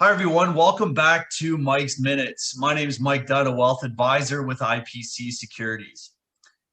Hi, everyone. Welcome back to Mike's Minutes. My name is Mike Dunn, a wealth advisor with IPC Securities.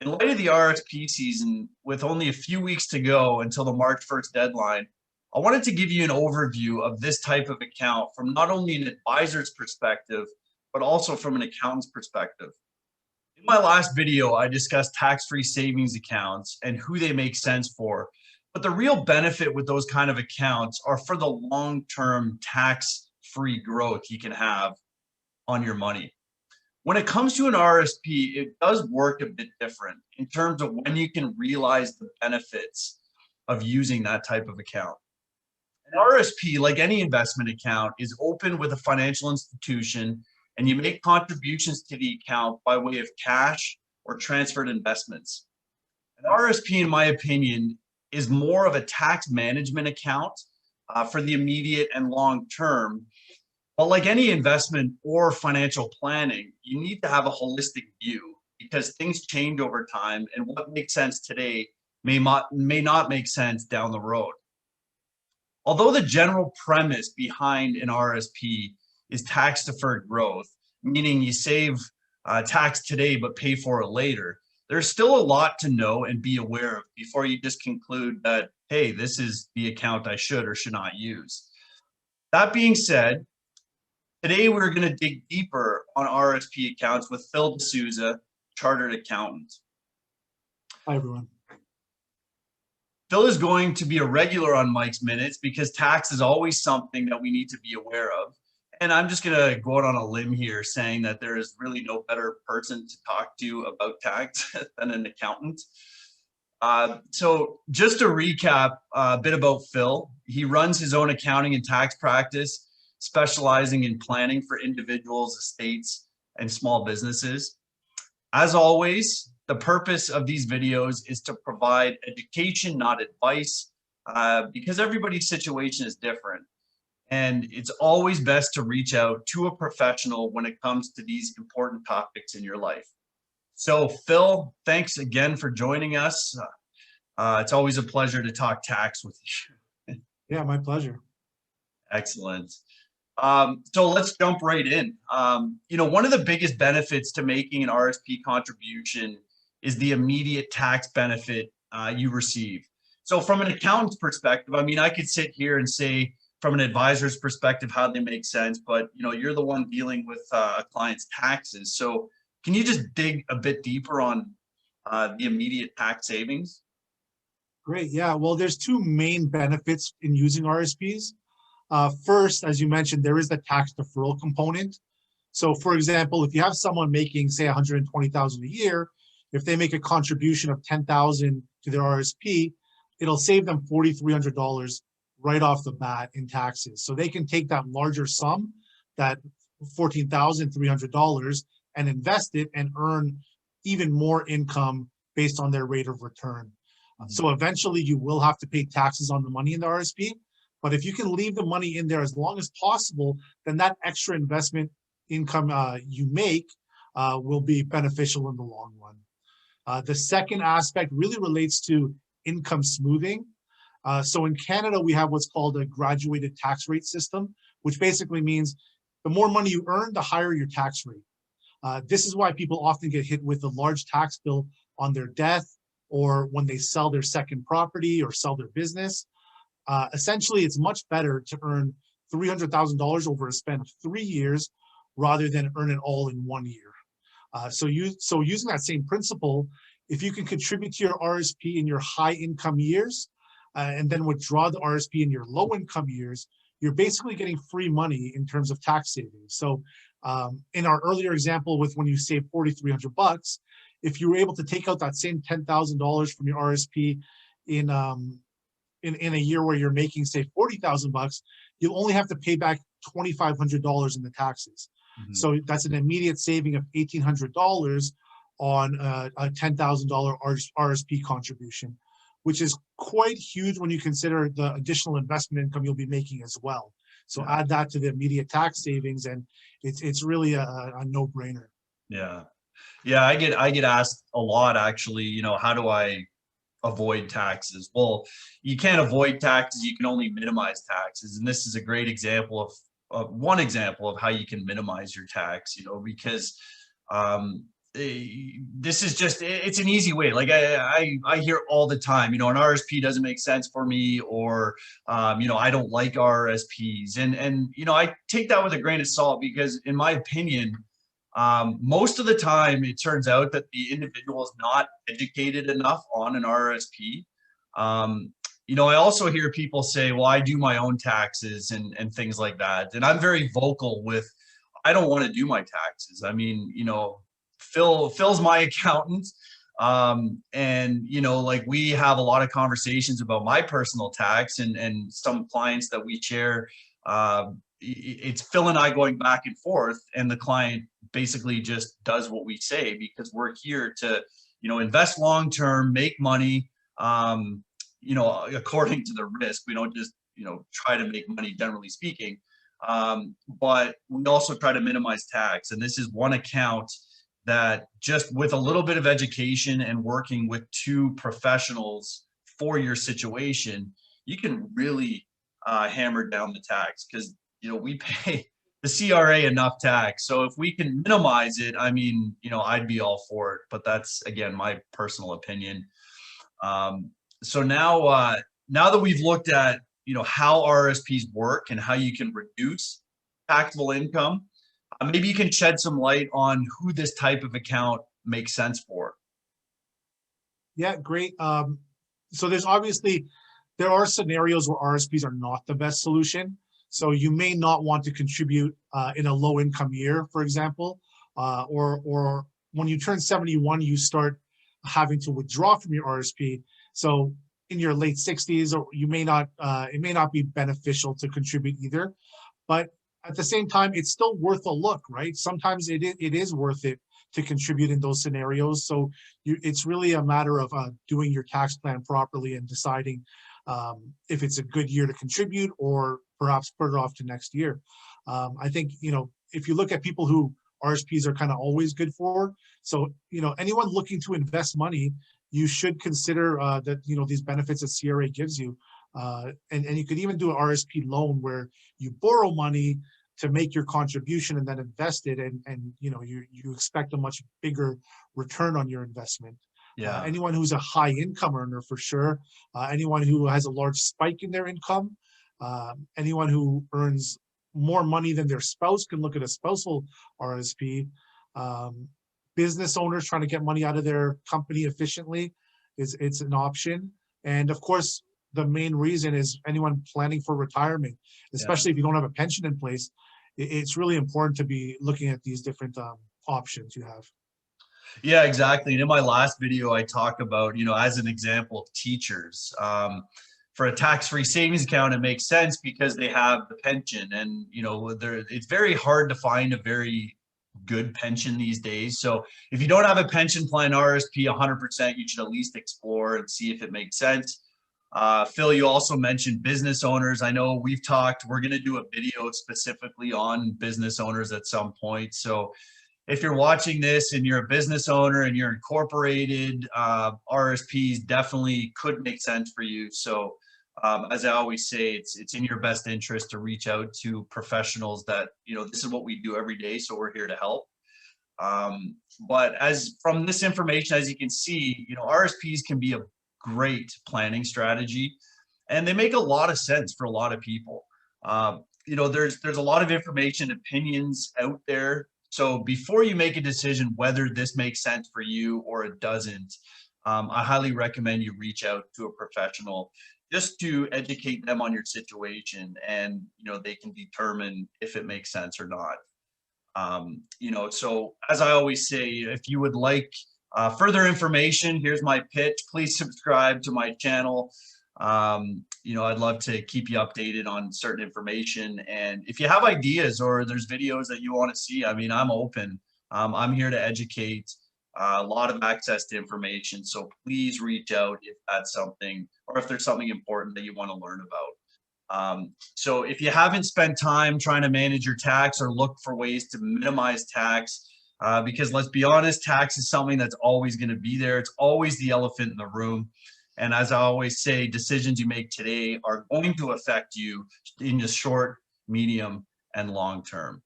In light of the RRSP season, with only a few weeks to go until the March 1st deadline, I wanted to give you an overview of this type of account from not only an advisor's perspective, but also from an accountant's perspective. In my last video, I discussed tax-free savings accounts and who they make sense for. But the real benefit with those kind of accounts are for the long-term tax-free growth you can have on your money. When it comes to an RSP, it does work a bit different in terms of when you can realize the benefits of using that type of account. An RSP, like any investment account, is open with a financial institution, and you make contributions to the account by way of cash or transferred investments. An RSP, in my opinion, is more of a tax management account for the immediate and long term. But like any investment or financial planning, you need to have a holistic view because things change over time, and what makes sense today may not make sense down the road. Although the general premise behind an RSP is tax deferred growth, meaning you save tax today but pay for it later, there's still a lot to know and be aware of before you just conclude that, hey, this is the account I should or should not use. That being said, today we're going to dig deeper on RSP accounts with Phil D'Souza, Chartered Accountant. Hi, everyone. Phil is going to be a regular on Mike's Minutes because tax is always something that we need to be aware of. And I'm just going to go out on a limb here saying that there is really no better person to talk to about tax than an accountant. So just to recap a bit about Phil, he runs his own accounting and tax practice, specializing in planning for individuals, estates, and small businesses. As always, the purpose of these videos is to provide education, not advice, because everybody's situation is different. And it's always best to reach out to a professional when it comes to these important topics in your life. So Phil, thanks again for joining us. It's always a pleasure to talk tax with you. Yeah, my pleasure. Excellent. So let's jump right in. One of the biggest benefits to making an RSP contribution is the immediate tax benefit you receive. So from an accountant's perspective, I mean, I could sit here and say from an advisor's perspective how they make sense, but you're the one dealing with a client's taxes. So can you just dig a bit deeper on the immediate tax savings? Great. Yeah. Well, there's two main benefits in using RSPs. First, as you mentioned, there is the tax deferral component. So for example, if you have someone making, say, $120,000 a year, if they make a contribution of $10,000 to their RSP, it'll save them $4,300 right off the bat in taxes. So they can take that larger sum, that $14,300, and invest it and earn even more income based on their rate of return. So eventually you will have to pay taxes on the money in the RSP. But if you can leave the money in there as long as possible, then that extra investment income you make will be beneficial in the long run. The second aspect really relates to income smoothing. So in Canada, we have what's called a graduated tax rate system, which basically means the more money you earn, the higher your tax rate. This is why people often get hit with a large tax bill on their death or when they sell their second property or sell their business. Essentially, it's much better to earn $300,000 over a span of 3 years rather than earn it all in 1 year. So using that same principle, if you can contribute to your RSP in your high income years and then withdraw the RSP in your low income years, you're basically getting free money in terms of tax savings. So in our earlier example with when you save $4,300, if you were able to take out that same $10,000 from your RSP in a year where you're making, say, $40,000, you'll only have to pay back $2,500 in the taxes. Mm-hmm. So that's an immediate saving of $1,800 on a $10,000 RSP contribution, which is quite huge when you consider the additional investment income you'll be making as well. So add that to the immediate tax savings, and it's really a no-brainer. Yeah, I get asked a lot, actually, how do I avoid taxes? Well, you can't avoid taxes, you can only minimize taxes. And this is a great example one example of how you can minimize your tax, because um, this is just, it's an easy way. Like I hear all the time, an RSP doesn't make sense for me, or, I don't like RRSPs. And, I take that with a grain of salt, because in my opinion, most of the time it turns out that the individual is not educated enough on an RRSP. I also hear people say, well, I do my own taxes and things like that. And I'm very vocal with, I don't want to do my taxes. I mean, Phil's my accountant. And like, we have a lot of conversations about my personal tax, and some clients that we share, it's Phil and I going back and forth, and the client basically just does what we say, because we're here to, invest long-term, make money, according to the risk. We don't just, try to make money, generally speaking. But we also try to minimize tax. And this is one account that, just with a little bit of education and working with two professionals for your situation, you can really hammer down the tax, because, we pay the CRA enough tax. So if we can minimize it, I mean, I'd be all for it. But that's, again, my personal opinion. So now that we've looked at, how RRSPs work and how you can reduce taxable income, maybe you can shed some light on who this type of account makes sense for. Yeah, great. So there are scenarios where RSPs are not the best solution. So you may not want to contribute in a low income year, for example, or when you turn 71, you start having to withdraw from your RSP. So in your late 60s, or it may not be beneficial to contribute either. But at the same time, it's still worth a look, right? Sometimes it is worth it to contribute in those scenarios. So it's really a matter of doing your tax plan properly and deciding if it's a good year to contribute, or perhaps put it off to next year. I think, if you look at people who RSPs are kind of always good for, so, anyone looking to invest money, you should consider that, these benefits that CRA gives you. And you could even do an RSP loan where you borrow money to make your contribution and then invest it, and you expect a much bigger return on your investment. Yeah. Anyone who's a high income earner, for sure, anyone who has a large spike in their income, anyone who earns more money than their spouse can look at a spousal RSP. Business owners trying to get money out of their company efficiently, it's an option. And of course, the main reason is anyone planning for retirement, especially if you don't have a pension in place. It's really important to be looking at these different options you have. Yeah, exactly. And in my last video, I talk about, as an example of teachers, for a tax-free savings account, it makes sense because they have the pension, and, it's very hard to find a very good pension these days. So if you don't have a pension plan RSP 100%, you should at least explore and see if it makes sense. Phil, you also mentioned business owners. I know we're going to do a video specifically on business owners at some point. So if you're watching this and you're a business owner and you're incorporated, RSPs definitely could make sense for you. So as I always say, it's in your best interest to reach out to professionals that, this is what we do every day. So we're here to help. But as from this information, as you can see, RSPs can be a great planning strategy, and they make a lot of sense for a lot of people. There's a lot of information, opinions out there. So before you make a decision whether this makes sense for you or it doesn't, I highly recommend you reach out to a professional just to educate them on your situation, and they can determine if it makes sense or not. So as I always say, if you would like further information, here's my pitch. Please subscribe to my channel. I'd love to keep you updated on certain information. And if you have ideas or there's videos that you want to see, I mean, I'm open. I'm here to educate, a lot of access to information. So please reach out if that's something, or if there's something important that you want to learn about. So if you haven't spent time trying to manage your tax or look for ways to minimize tax, because let's be honest, tax is something that's always going to be there. It's always the elephant in the room. And as I always say, decisions you make today are going to affect you in the short, medium, and long-term.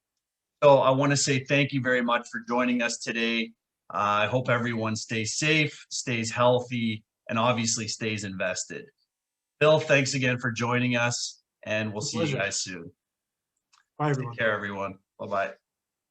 So I want to say thank you very much for joining us today. I hope everyone stays safe, stays healthy, and obviously stays invested. Bill, thanks again for joining us, and we'll see you Pleasure. guys soon. Bye, Take everyone. care, everyone. Bye-bye.